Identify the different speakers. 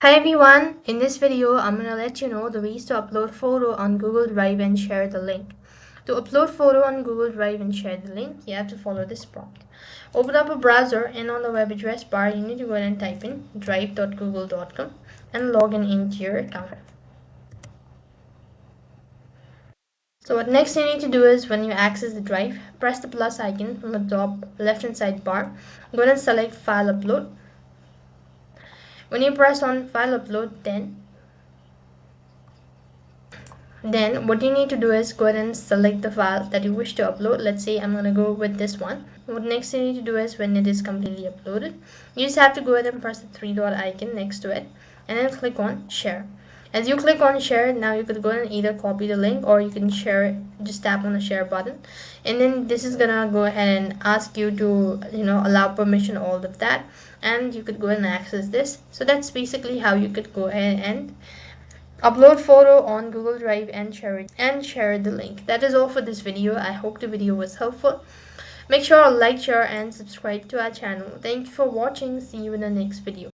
Speaker 1: Hi everyone, in this video I'm going to let you know the ways to upload photo on Google Drive and share the link. To upload photo on Google Drive and share the link, you have to follow this prompt. Open up a browser and on the web address bar you need to go ahead and type in drive.google.com and log into your account. So what next you need to do is when you access the drive, press the plus icon from the top left hand side bar, go ahead and select file upload. When you press on file upload, then what you need to do is go ahead and select the file that you wish to upload. Let's say I'm going to go with this one. What next you need to do is when it is completely uploaded, you just have to go ahead and press the three dot icon next to it and then click on share. As you click on share, now you could go and either copy the link or you can share it. Just tap on the share button and then this is gonna go ahead and ask you to allow permission, all of that, and you could go and access this. So that's basically how you could go ahead and upload photo on Google Drive and share the link. That is all for this video. I hope the video was helpful. Make sure to like, share and subscribe to our channel. Thank you for watching. See you in the next video.